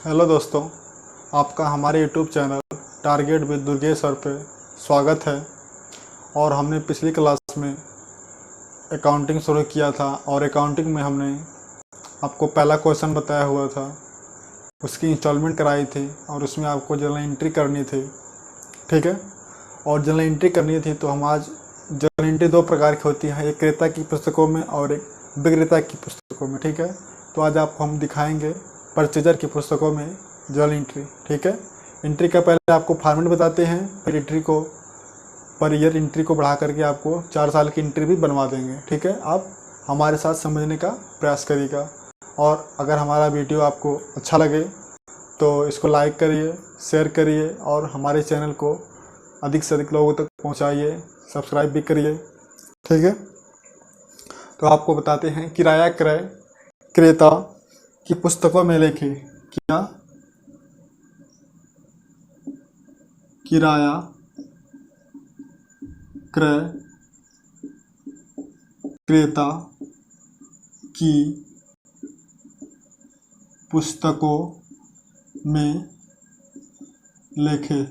Hello दोस्तों, आपका हमारे YouTube channel target with Durgesh sir पे स्वागत है। और हमने पिछली क्लास में अकाउंटिंग शुरू किया था और अकाउंटिंग में हमने आपको पहला क्वेश्चन बताया हुआ था, उसकी इंस्टॉलमेंट कराई थी और उसमें आपको जर्नल एंट्री करनी थी। ठीक है, और जर्नल एंट्री करनी थी तो हम आज जर्नल एंट्री दो प्रकार की होती है, एक क्रेता की पुस्तकों में और एक विक्रेता की पुस्तकों में। ठीक है, तो आज आपको हम दिखाएंगे परचेजर की पुस्तकों में जर्नल एंट्री। ठीक है, एंट्री का पहले आपको फॉर्मेट बताते हैं, फिर एंट्री को पर ईयर एंट्री को बढ़ा करके आपको 4 साल की एंट्री भी बनवा देंगे। ठीक है, आप हमारे साथ समझने का प्रयास करिएगा और अगर हमारा वीडियो आपको अच्छा लगे तो इसको लाइक करिए, शेयर करिए और हमारे चैनल को अधिक से अधिक लोगों तक पहुंचाइए, सब्सक्राइब भी करिए। ठीक है, तो आपको बताते हैं किराया क्रय क्रेता की पुस्तकों में लिखी क्या किराया क्रय क्रेता की पुस्तकों में लिखे।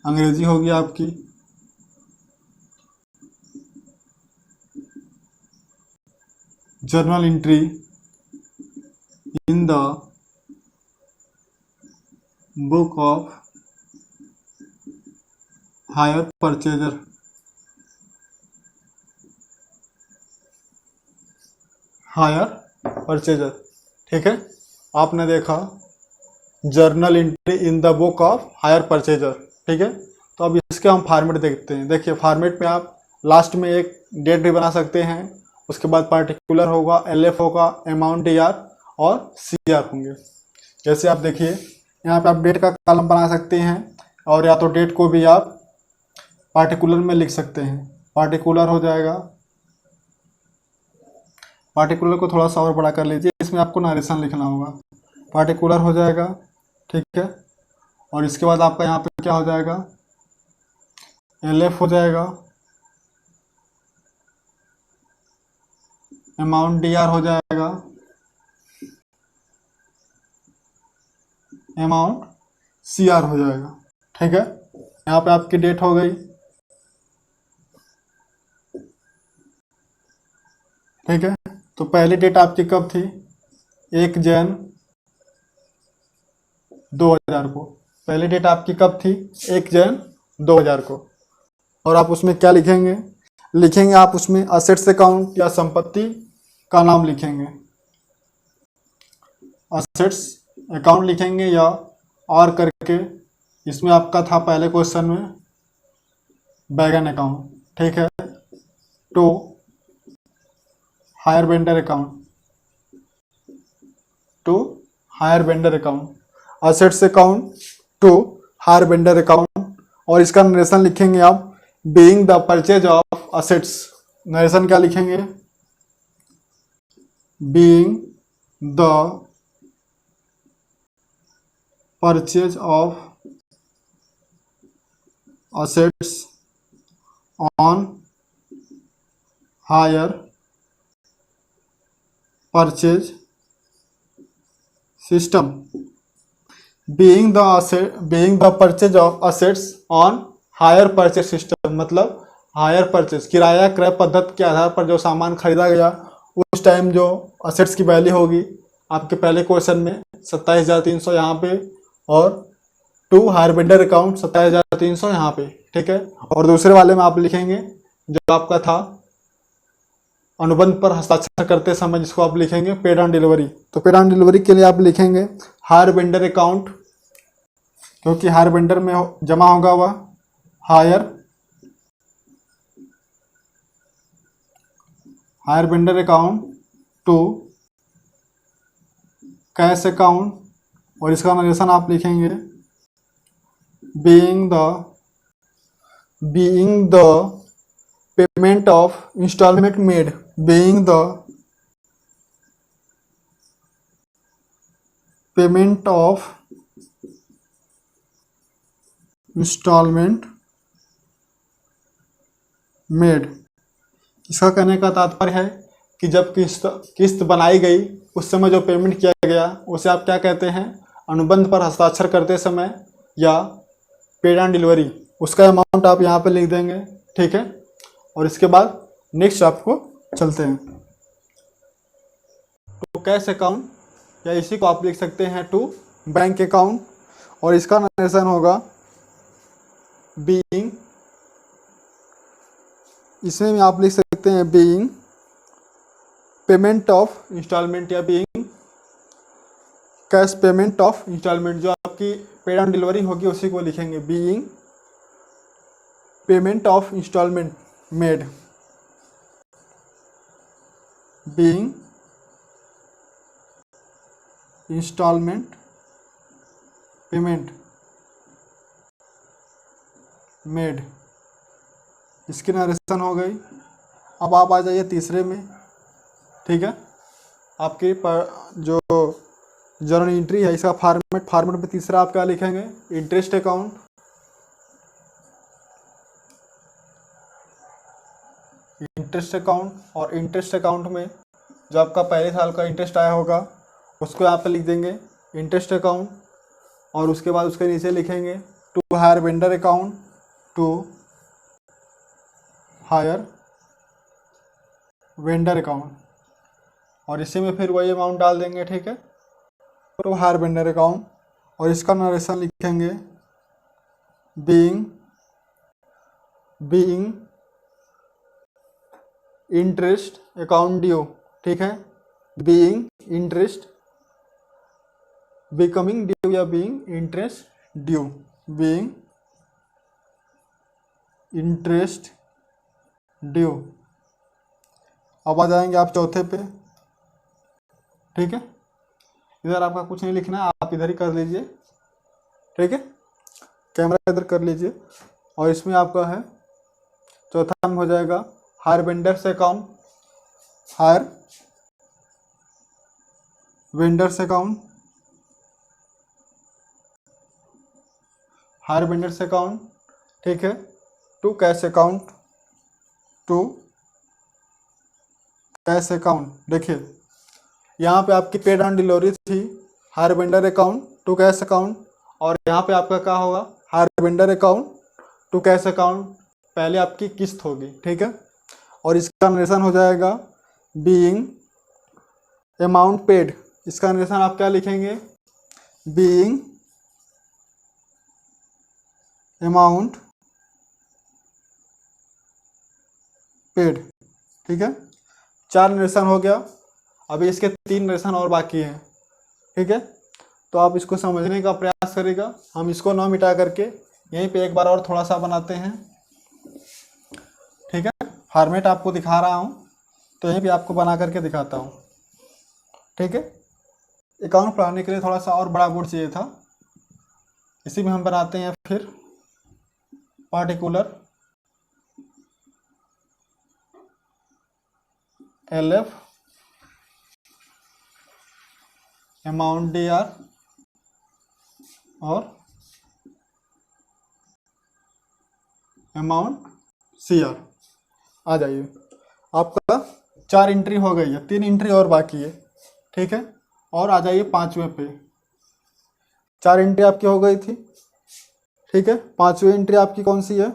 अंग्रेजी होगी आपकी journal entry in the book of hire purchaser. Hire purchaser, ठीक है, आपने देखा journal entry in the book of hire purchaser. ठीक है, तो अब इसके हम फॉर्मेट देखते हैं। देखिए, फॉर्मेट में आप लास्ट में एक डेट भी बना सकते हैं, उसके बाद पार्टिकुलर होगा, एलएफ होगा, अमाउंट ईआर और सीआर होंगे। जैसे आप देखिए यहाँ पे आप डेट का कॉलम बना सकते हैं और या तो डेट को भी आप पार्टिकुलर में लिख सकते हैं। पार्टिकुलर हो जाएगा, पार्टिकुलर को थोड़ा सा और बड़ा कर लीजिए, इसमें आपको नरेशन लिखना होगा। पार्टिकुलर हो जाएगा, ठीक है, और इसके बाद आपका यहाँ पे क्या हो जाएगा, एलएफ हो जाएगा, अमाउंट डीआर हो जाएगा, अमाउंट सीआर हो जाएगा। ठीक है, यहाँ पे आपकी डेट हो गई। ठीक है, तो पहली डेट आपकी कब थी, 1 जनवरी 2000 को। पहली डेट आपकी कब थी, 1 जनवरी 2000 को। और आप उसमें क्या लिखेंगे, आप उसमें असेट्स अकाउंट या संपत्ति का नाम लिखेंगे, असेट्स अकाउंट लिखेंगे या और करके। इसमें आपका था पहले क्वेश्चन में बैगन अकाउंट। ठीक है, to hire vendor account, to hire vendor account, assets account to hire vendor account. और इसका नरेशन लिखेंगे आप, being the purchase of assets. Narration क्या लिखेंगे, being the purchase of assets on higher purchase system, being the purchase of assets on higher purchase system। मतलब hire purchase किराया क्रय पद्धति के आधार पर जो सामान खरीदा गया उस टाइम जो असेट्स की वैल्यू होगी, आपके पहले क्वेश्चन में 27,300 यहाँ पे और टू हायर वेंडर अकाउंट 27,300 यहाँ पे। ठीक है, और दूसरे वाले में आप लिखेंगे जो आपका था अनुबंध पर हस्ताक्षर करते समय, जिसको आप लिखेंगे पेड ऑन डिलीवरी। तो पेड ऑन डिलीवरी के लिए आप लिखेंगे हायर वेंडर अकाउंट, क्योंकि हायर वेंडर में जमा होगा वह hire vendor account to cash account. और इसका नरेशन आप लिखेंगे being the payment of installment made, being the payment of installment made। इसका कहने का तात्पर्य है कि जब किस्त बनाई गई उस समय जो पेमेंट किया गया उसे आप क्या कहते हैं, अनुबंध पर हस्ताक्षर करते समय या पेड ऑन डिलीवरी, उसका अमाउंट आप यहाँ पे लिख देंगे, ठीक है। और इसके बाद नेक्स्ट आपको चलते हैं टू कैश अकाउंट, या इसी को आप लिख सकते हैं टू बैंक अकाउंट, और इसका नरेशन होगा बीइंग, इसमें भी आप लिख सकते हैं बीइंग पेमेंट ऑफ इंस्टॉलमेंट या being cash payment of installment, जो आपकी पेड ऑन डिलीवरी होगी उसी को लिखेंगे being payment of installment made, being installment payment made, इसकी नरेशन हो गई। अब आप आ जाइए तीसरे में, ठीक है। आपकी जो जर्नल एंट्री है इसका फॉर्मेट में तीसरा आप क्या लिखेंगे, इंटरेस्ट अकाउंट, इंटरेस्ट अकाउंट, और इंटरेस्ट अकाउंट में जो आपका पहले साल का इंटरेस्ट आया होगा उसको यहाँ पे लिख देंगे इंटरेस्ट अकाउंट, और उसके बाद उसके नीचे लिखेंगे to hire vendor account, to hire vendor account, और इसी में फिर वही अमाउंट डाल देंगे, ठीक है, टू हायर वेंडर अकाउंट, और इसका नरेशन लिखेंगे बीइंग इंटरेस्ट अकाउंट ड्यू, ठीक है, बीइंग इंटरेस्ट बिकमिंग ड्यू या being interest due, being interest due. अब आ जाएंगे आप चौथे पे, ठीक है। इधर आपका कुछ नहीं लिखना है, आप इधर ही कर लीजिए, ठीक है, कैमरा इधर कर लीजिए। और इसमें आपका है चौथा में हो जाएगा hire vendors account, hire vendors account, hire vendors account, ठीक है, to cash account, to cash account. देखिए यहाँ पे आपकी पेड ऑन डिलीवरी थी hire vendor account to cash account, और यहाँ पे आपका क्या होगा hire vendor account to cash account, पहले आपकी किस्त होगी, ठीक है। और इसका नरेशन हो जाएगा बीइंग अमाउंट पेड, इसका नरेशन आप क्या लिखेंगे, बीइंग अमाउंट पेड, ठीक है। 4 नरेशन हो गया, अभी इसके 3 नरेशन और बाकी हैं, ठीक है। तो आप इसको समझने का प्रयास करिएगा। हम इसको ना मिटा करके यहीं पे एक बार और थोड़ा सा बनाते हैं, ठीक है। फॉर्मेट आपको दिखा रहा हूँ तो यहीं पे आपको बना करके दिखाता हूँ, ठीक है। अकाउंट बनाने के लिए थोड़ा सा और बड़ा बोर्ड चाहिए था, इसी में हम बनाते हैं फिर पार्टिकुलर LF अमाउंट DR और अमाउंट CR। आ जाइए, आपका 4 एंट्री हो गई है, 3 एंट्री और बाकी है, ठीक है। और आ जाइए 5वें पे, 4 एंट्री आपकी हो गई थी, ठीक है। 5वीं एंट्री आपकी कौन सी है,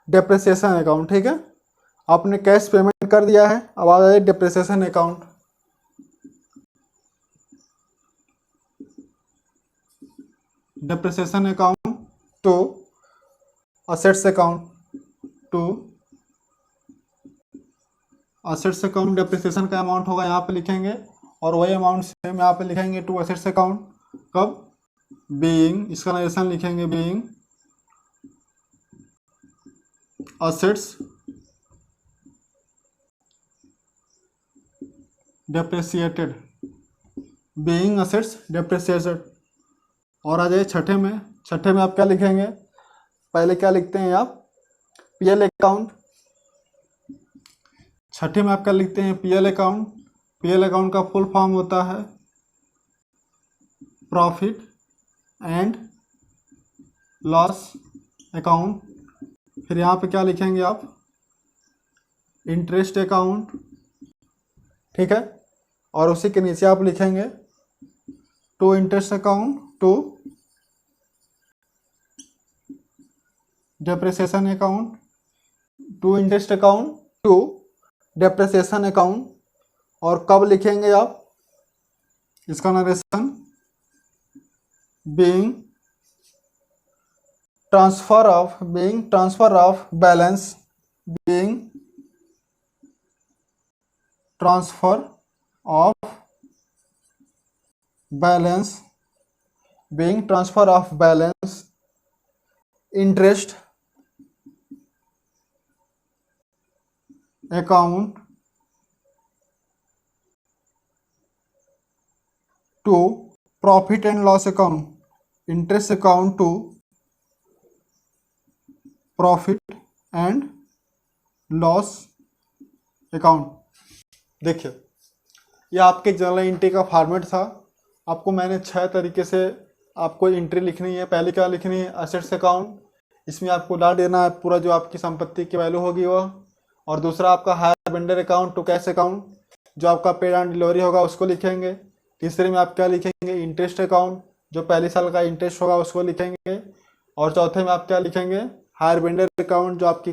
डेप्रिसिएशन अकाउंट, ठीक है। आपने कैश पेमेंट कर दिया है, अब आ जाइए depreciation account, depreciation account to assets account, to assets account, depreciation का अमाउंट होगा यहाँ पे लिखेंगे, और वही अमाउंट सेम यहाँ पे लिखेंगे टू असेट्स अकाउंट, कब, बीइंग, इसका नरेशन लिखेंगे being assets depreciated, being assets depreciated. और आ जाइए छठे में आप क्या लिखेंगे, पहले क्या लिखते हैं आप, PL अकाउंट, छठे में आप क्या लिखते हैं, PL अकाउंट। PL अकाउंट का फुल फॉर्म होता है प्रॉफिट एंड लॉस अकाउंट। फिर यहाँ पे क्या लिखेंगे आप, इंटरेस्ट अकाउंट, ठीक है। और उसी के नीचे आप लिखेंगे to interest account to depreciation account, to interest account to depreciation account. और कब लिखेंगे आप इसका narration? Being transfer of balance, being transfer of balance, being transfer of balance interest account to profit and loss account, interest account to profit and loss account. देखिए, यह आपके journal entry का format था। आपको मैंने 6 तरीके से आपको एंट्री लिखनी है। पहले क्या लिखनी है? असेट्स अकाउंट, इसमें आपको डाल देना है पूरा जो आपकी संपत्ति की वैल्यू होगी वह। और दूसरा आपका hire vendor account to cash account, जो आपका पेड ऑन डिलीवरी होगा उसको लिखेंगे। तीसरे में आप क्या लिखेंगे? इंटरेस्ट अकाउंट, जो पहले साल का इंटरेस्ट होगा उसको लिखेंगे। और चौथे में आप क्या लिखेंगे? हायर वेंडर अकाउंट, जो आपकी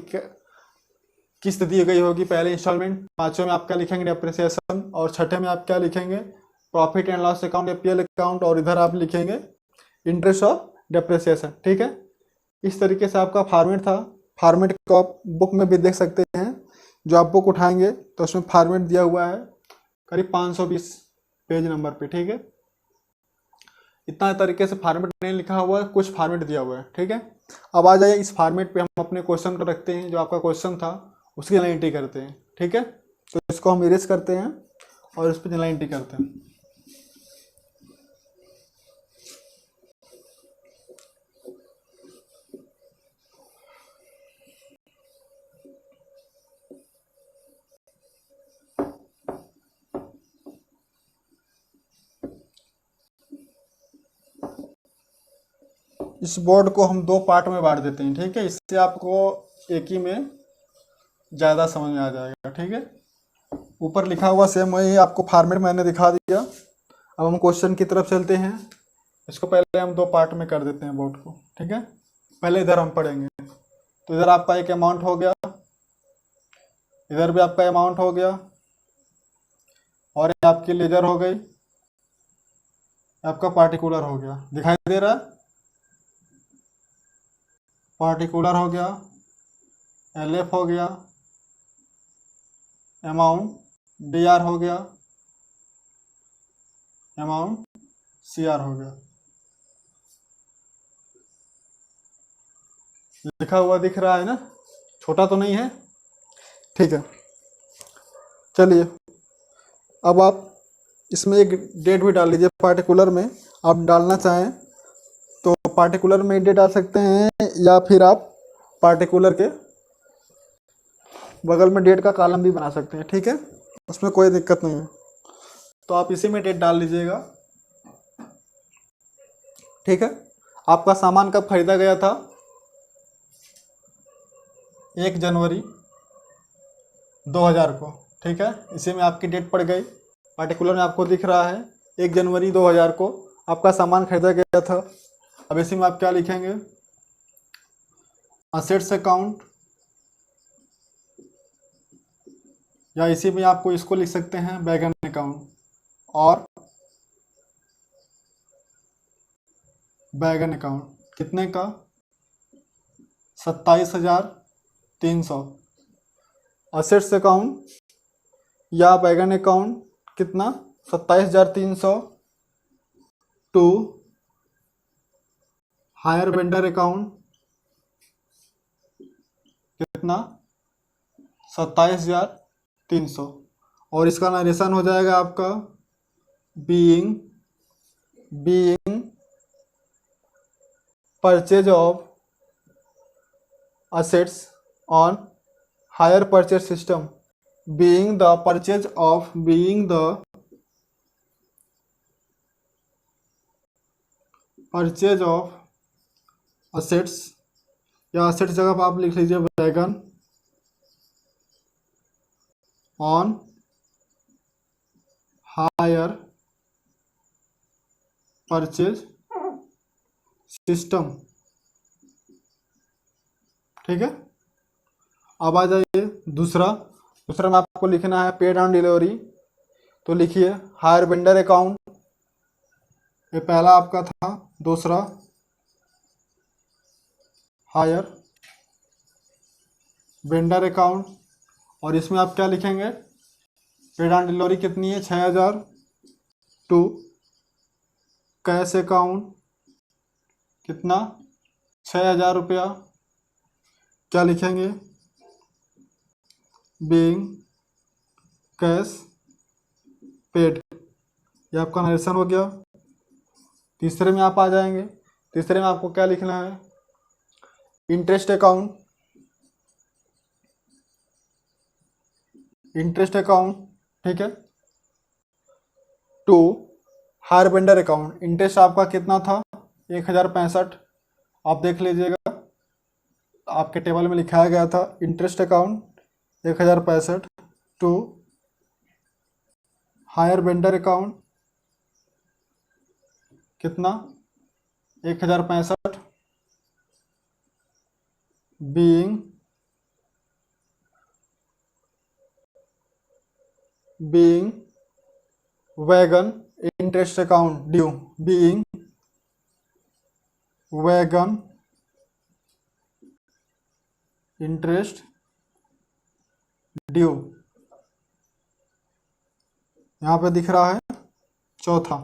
किस्त दी गई होगी पहले इंस्टॉलमेंट। पांचवें में आप क्या लिखेंगे? डेप्रिसिएशन। और छठे में आप क्या लिखेंगे? प्रॉफिट एंड लॉस अकाउंट या पीएल अकाउंट। और इधर आप लिखेंगे इंटरेस्ट ऑफ डेप्रिसिएशन। ठीक है, इस तरीके से आपका फॉर्मेट था। फॉर्मेट को आप बुक में भी देख सकते हैं। जो आप बुक उठाएंगे तो उसमें फॉर्मेट दिया हुआ है करीब 520 पेज नंबर पे। ठीक है, इतना तरीके से फॉर्मेट नहीं लिखा हुआ है, कुछ फॉर्मेट दिया हुआ है। ठीक है, अब आ जाइए इस फॉर्मेट पे हम अपने क्वेश्चन को रखते हैं। जो आपका क्वेश्चन था उसकी जनरल एंट्री करते हैं। ठीक है, तो इसको हम इरेज करते हैं और इस पर जनरल एंट्री करते हैं। इस बोर्ड को हम 2 पार्ट में बांट देते हैं। ठीक है, इससे आपको एक ही में ज़्यादा समझ में आ जाएगा। ठीक है, ऊपर लिखा हुआ सेम वही आपको फॉर्मेट मैंने दिखा दिया। अब हम क्वेश्चन की तरफ चलते हैं। इसको पहले हम 2 पार्ट में कर देते हैं बोर्ड को। ठीक है, पहले इधर हम पढ़ेंगे। तो इधर आपका एक अमाउंट हो गया, इधर भी आपका अमाउंट हो गया, और ये आपकी लेजर हो गई, आपका पार्टिकुलर हो गया। दिखाई दे रहा है? पार्टिकुलर हो गया, एलएफ हो गया, अमाउंट डीआर हो गया, अमाउंट सीआर हो गया। लिखा हुआ दिख रहा है ना? छोटा तो नहीं है? ठीक है, चलिए अब आप इसमें एक डेट भी डाल लीजिए। पार्टिकुलर में आप डालना चाहें तो पार्टिकुलर में डेट डाल सकते हैं, या फिर आप पार्टिकुलर के बगल में डेट का कॉलम भी बना सकते हैं। ठीक है, उसमें कोई दिक्कत नहीं है। तो आप इसी में डेट डाल लीजिएगा। ठीक है, आपका सामान कब खरीदा गया था? 1 जनवरी 2000 को। ठीक है, इसी में आपकी डेट पड़ गई। पार्टिकुलर में आपको दिख रहा है 1 जनवरी 2000 को आपका सामान खरीदा गया था। अब इसी में आप क्या लिखेंगे? असेट्स अकाउंट, या इसी में आपको इसको लिख सकते हैं बैगन अकाउंट, और बैगन अकाउंट कितने का? 27,300। असेट्स अकाउंट या बैगन अकाउंट कितना? 27,300 टू हायर वेंडर अकाउंट कितना? 27,300। और इसका नरेशन हो जाएगा आपका being purchase of assets on hire purchase system, being the purchase of assets, या assets जगह पर आप लिख लीजिए wagon on hire purchase system. ठीक है, अब आ जाइए दूसरा में आपको लिखना है पेड ऑन डिलीवरी। तो लिखिए हायर वेंडर अकाउंट, ये पहला आपका था। दूसरा हायर वेंडर अकाउंट, और इसमें आप क्या लिखेंगे, पेड ऑन डिलीवरी कितनी है 6000। टू कैश अकाउंट कितना 6000 रुपया, क्या लिखेंगे, बीइंग कैश पेड। ये आपका नरेशन हो गया। तीसरे में आप आ जाएंगे। तीसरे में आपको क्या लिखना है, इंटरेस्ट अकाउंट। ठीक है। To hire vendor account, interest आपका कितना था 1065, आप देख लीजिएगा आपके टेबल में लिखाया गया था interest account 1065। To hire vendor account कितना 1065, being wagon interest account due, being wagon interest due, यहाँ पे दिख रहा है चौथा।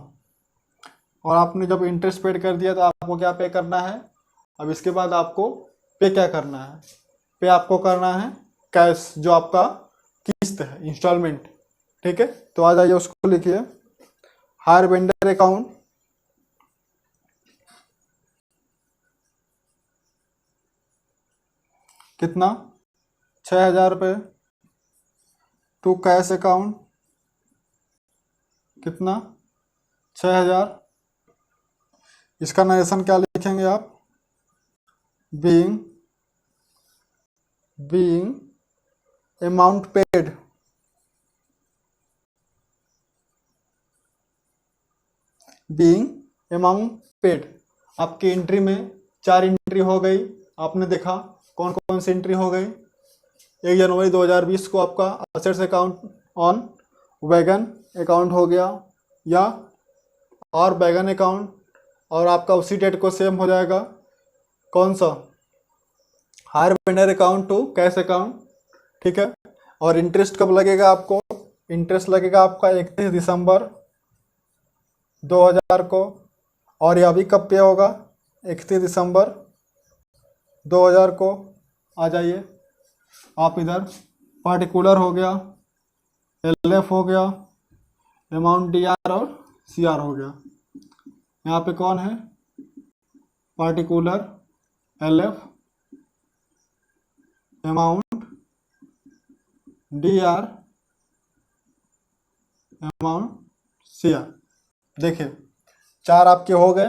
और आपने जब इंटरेस्ट पेड कर दिया तो आपको क्या पे करना है, अब इसके बाद आपको पे क्या करना है, पे आपको करना है कैश, जो आपका किस्त है, इंस्टॉलमेंट। ठीक है, तो आ जाइए उसको लिखिए हायर वेंडर अकाउंट कितना 6000 रुपये। टू कैश अकाउंट कितना 6000। इसका नरेशन क्या लिखेंगे आप, बीइंग अमाउंट पेड, आपकी एंट्री में 4 एंट्री हो गई। आपने देखा कौन कौन सी एंट्री हो गई। 1 जनवरी 2020 को आपका assets account on wagon account हो गया, या और वैगन अकाउंट, और आपका उसी डेट को सेम हो जाएगा कौन सा, hire vendor account to cash account. ठीक है, और इंटरेस्ट कब लगेगा आपको, इंटरेस्ट लगेगा आपका 31 दिसंबर 2000 को, और ये अभी कब पे होगा 31 दिसंबर 2000 को। आ जाइए आप इधर, पार्टिकुलर हो गया, LF हो गया, अमाउंट DR और CR हो गया। यहाँ पे कौन है, particular, LF, amount, DR, amount, CR। देखिए 4 आपके हो गए।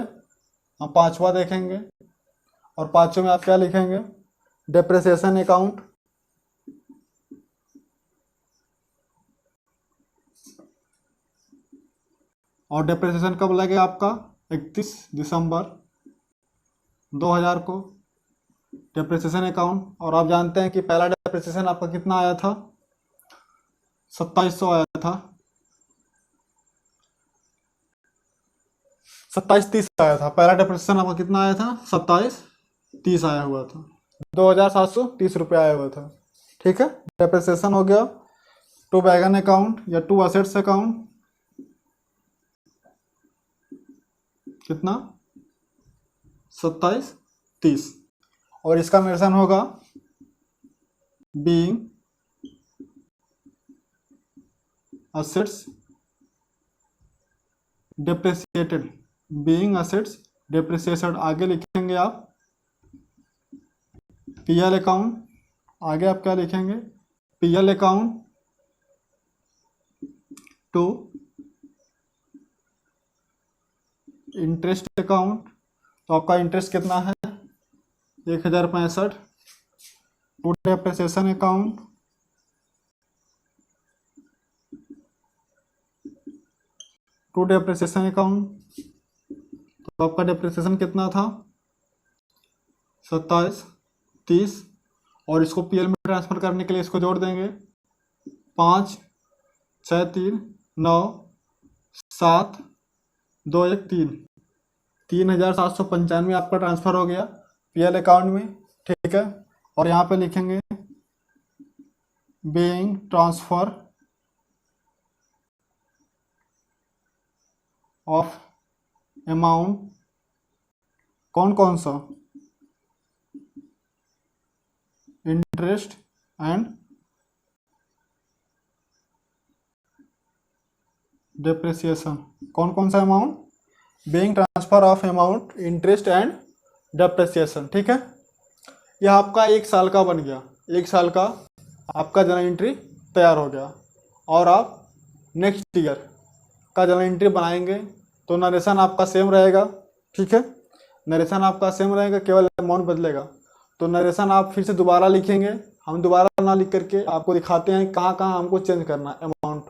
हम पांचवा देखेंगे, और पांचों में आप क्या लिखेंगे, डेप्रिसिएशन अकाउंट। और डेप्रिसिएशन कब लगे आपका 31 दिसंबर 2000 को, डेप्रिसिएशन अकाउंट। और आप जानते हैं कि पहला डेप्रिसिएशन आपका कितना आया था, 2700 आया था, 2730 आया था। पहला डेप्रिसिएशन आपका कितना आया था, 2730 आया हुआ था, 2730 रुपये आया हुआ था। ठीक है, डेप्रिसिएशन हो गया। टू वैगन अकाउंट या टू असेट्स अकाउंट कितना 2730, और इसका मेंशन होगा being assets depreciated, being assets depreciated. आगे लिखेंगे आप PL अकाउंट, आगे आप क्या लिखेंगे, PL account to interest account. तो आपका इंटरेस्ट कितना है 1065। To depreciation account, to depreciation account तो आपका डिप्रिसिएशन कितना था 27, 30, और इसको पीएल में ट्रांसफ़र करने के लिए इसको जोड़ देंगे 5, 6, 3, 9, 7, 2, 1, 3, 3,795 आपका ट्रांसफ़र हो गया पीएल अकाउंट में। ठीक है, और यहाँ पे लिखेंगे बेइंग ट्रांसफ़र ऑफ अमाउंट, कौन कौन सा, इंटरेस्ट एंड डेप्रिसिएशन, कौन कौन सा amount, being transfer of amount, interest and depreciation. ठीक है, यह आपका 1 साल का बन गया, 1 साल का आपका जर्नल एंट्री तैयार हो गया। और आप नेक्स्ट ईयर का जर्नल एंट्री बनाएंगे तो नरेशन आपका सेम रहेगा। ठीक है, नरेशन आपका सेम रहेगा, केवल अमाउंट बदलेगा। तो नरेशन आप फिर से दोबारा लिखेंगे, हम दोबारा ना लिख करके आपको दिखाते हैं कहाँ कहाँ हमको चेंज करना है अमाउंट।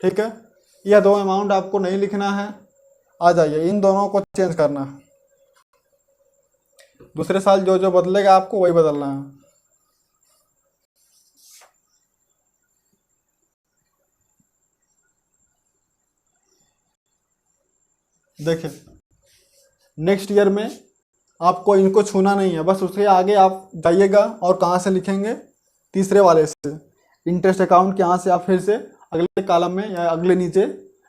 ठीक है, यह 2 अमाउंट आपको नहीं लिखना है, आ जाइए इन दोनों को चेंज करना है। दूसरे साल जो जो बदलेगा आपको वही बदलना है। देखिए नेक्स्ट ईयर में आपको इनको छूना नहीं है, बस उसके आगे आप जाइएगा और कहाँ से लिखेंगे, तीसरे वाले से, इंटरेस्ट अकाउंट के यहाँ से आप फिर से अगले कॉलम में या अगले नीचे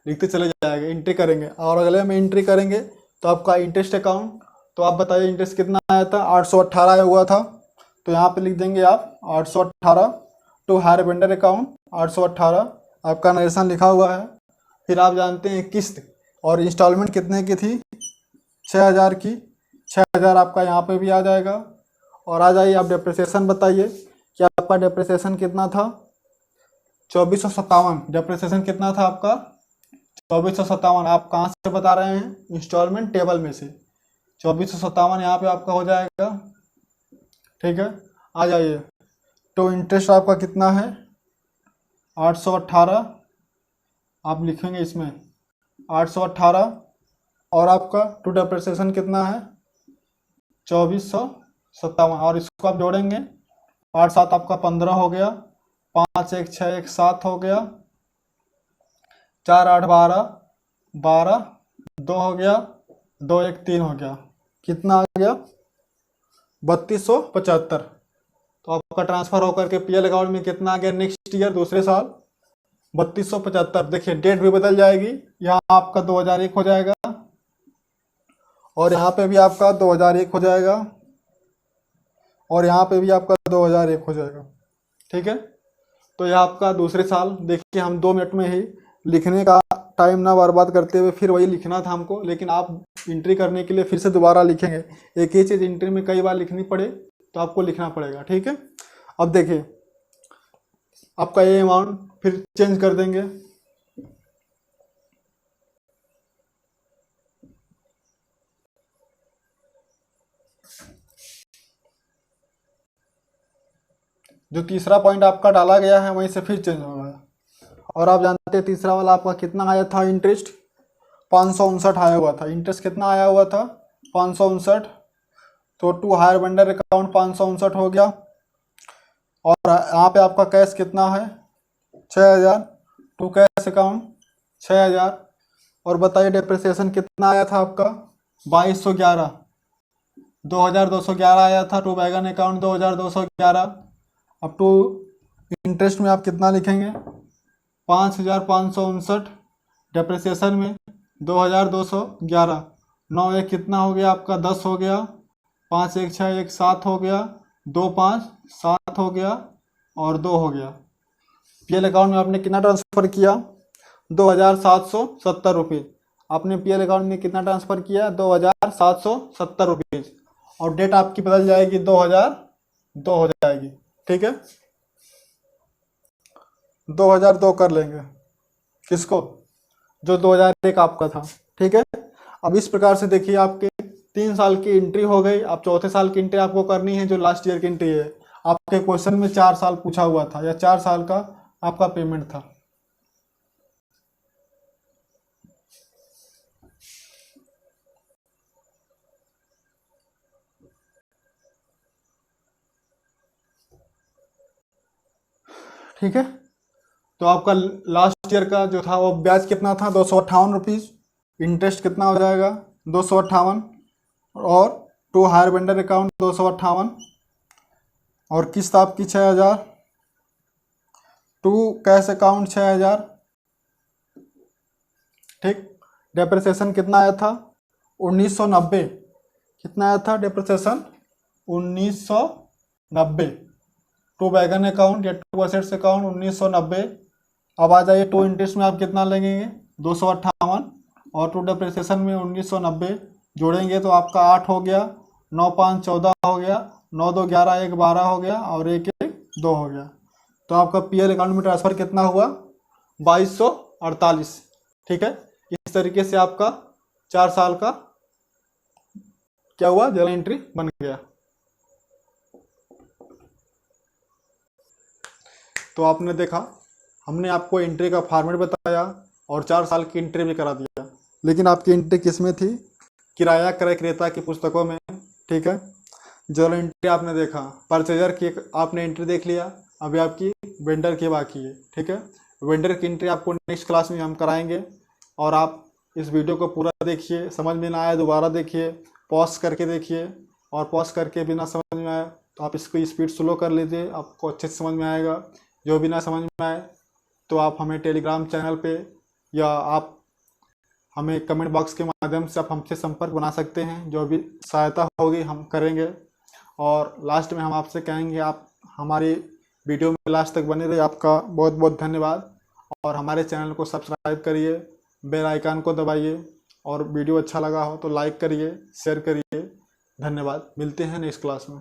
लिखते चले जाएंगे, एंट्री करेंगे और अगले में एंट्री करेंगे तो आपका इंटरेस्ट अकाउंट, तो आप बताइए इंटरेस्ट कितना आया था, 818 आया हुआ था। तो यहाँ पे लिख देंगे आप 818 टू हायर वेंडर अकाउंट, 818 आपका नरेशन लिखा हुआ है। फिर आप जानते हैं किस्त और इंस्टॉलमेंट कितने की थी, 6,000 की, 6,000 आपका यहाँ पे भी आ जाएगा। और आ जाइए आप डेप्रिसिएशन बताइए कि आपका डेप्रिसिएशन कितना था, 2457। डेप्रिसिएशन कितना था आपका 2457। आप कहाँ से बता रहे हैं, इंस्टॉलमेंट टेबल में से 2457 यहाँ पे आपका हो जाएगा। ठीक है, आ जाइए। तो इंटरेस्ट आपका कितना है 818, आप लिखेंगे इसमें 818, और आपका टू डेप्रिसिएशन कितना है 2457, और इसको आप जोड़ेंगे 8 7 आपका 15 हो गया, 5 1 6 1 7 हो गया, 4 8 12 12, 2 हो गया, 2 1 3 हो गया, कितना आ गया 3275। तो आपका ट्रांसफर होकर के पीएल अकाउंट में कितना आ गया नेक्स्ट ईयर दूसरे साल 3275। देखिए डेट भी बदल जाएगी, यहाँ आपका 2001 हो जाएगा और यहाँ पे भी आपका 2001 हो जाएगा और यहाँ पे भी आपका 2001 हो जाएगा। ठीक है, तो यह आपका दूसरे साल। देखिए हम 2 मिनट में ही लिखने का टाइम ना बर्बाद करते हुए फिर वही लिखना था हमको, लेकिन आप एंट्री करने के लिए फिर से दोबारा लिखेंगे। एक ही चीज़ एंट्री में कई बार लिखनी पड़े तो आपको लिखना पड़ेगा। ठीक है, अब देखिए आपका ये अमाउंट फिर चेंज कर देंगे। जो तीसरा पॉइंट आपका डाला गया है वहीं से फिर चेंज होगा। और आप जानते हैं तीसरा वाला आपका कितना आया था, इंटरेस्ट 559 आया हुआ था। इंटरेस्ट कितना आया हुआ था 559। तो टू हायर वेंडर अकाउंट 559 हो गया। और यहाँ पे आपका कैश कितना है 6,000, टू कैश अकाउंट 6,000। और बताइए डेप्रिसिएशन कितना आया था आपका 2211, 2211 आया था टू वैगन अकाउंट 2211। अब टू इंटरेस्ट में आप कितना लिखेंगे 5,559, डेप्रिसिएशन में 2,211, 9 1 कितना हो गया आपका 10 हो गया, 5 1 6 1 7 हो गया, 2 5 7 हो गया और 2 हो गया। पीएल अकाउंट में आपने कितना ट्रांसफ़र किया 2,770 रुपये। आपने पीएल अकाउंट में कितना ट्रांसफ़र किया 2,770 रुपये। और डेट आपकी बदल जाएगी 2002 हो जाएगी। ठीक है, 2002 कर लेंगे किसको, जो 2001 आपका था। ठीक है, अब इस प्रकार से देखिए आपके 3 साल की एंट्री हो गई। अब चौथे साल की एंट्री आपको करनी है जो लास्ट ईयर की एंट्री है। आपके क्वेश्चन में 4 साल पूछा हुआ था या 4 साल का आपका पेमेंट था। ठीक है। तो आपका लास्ट ईयर का जो था वो ब्याज कितना था, 258 रुपीज़। इंटरेस्ट कितना हो जाएगा, 258। और टू हायर वेंडर अकाउंट 258। और किस्त आपकी 6000। To cash account 6000। ठीक। डेप्रिसिएशन कितना आया था, 1990। कितना आया था डेप्रिसिएशन, 1990। टू वैगन अकाउंट या टू असेट्स अकाउंट 1990। अब आ जाइए टू इंटरेस्ट में आप कितना लगेंगे, 258। और टू डेप्रिसिएशन में 1990 जोड़ेंगे तो आपका 8 हो गया, 9 5 14 हो गया, 9 2 11, 1 12 हो गया, और 1 1 2 हो गया। तो आपका पीएल अकाउंट में ट्रांसफ़र कितना हुआ, 2248। ठीक है। इस तरीके से आपका 4 साल का क्या हुआ, जर्नल एंट्री बन गया। तो आपने देखा, हमने आपको एंट्री का फॉर्मेट बताया और 4 साल की एंट्री भी करा दिया। लेकिन आपकी एंट्री किस में थी, किराया क्रय क्रेता की पुस्तकों में। ठीक है। जर्नल एंट्री आपने देखा, परचेजर की आपने एंट्री देख लिया, अभी आपकी वेंडर की बाकी है। ठीक है। वेंडर की एंट्री आपको नेक्स्ट क्लास में हम कराएंगे। और आप इस वीडियो को पूरा देखिए, समझ में ना आया दोबारा देखिए, पॉज करके देखिए, और पॉज करके बिना समझ में आए तो आप इसको स्पीड स्लो कर लीजिए, आपको अच्छे से समझ में आएगा। जो भी ना समझ में आए तो आप हमें टेलीग्राम चैनल पे या आप हमें कमेंट बॉक्स के माध्यम से आप हमसे संपर्क बना सकते हैं। जो भी सहायता होगी हम करेंगे। और लास्ट में हम आपसे कहेंगे, आप हमारी वीडियो में लास्ट तक बने रहिए। आपका बहुत बहुत धन्यवाद। और हमारे चैनल को सब्सक्राइब करिए, बेल आइकन को दबाइए, और वीडियो अच्छा लगा हो तो लाइक करिए, शेयर करिए। धन्यवाद। मिलते हैं नेक्स्ट क्लास में।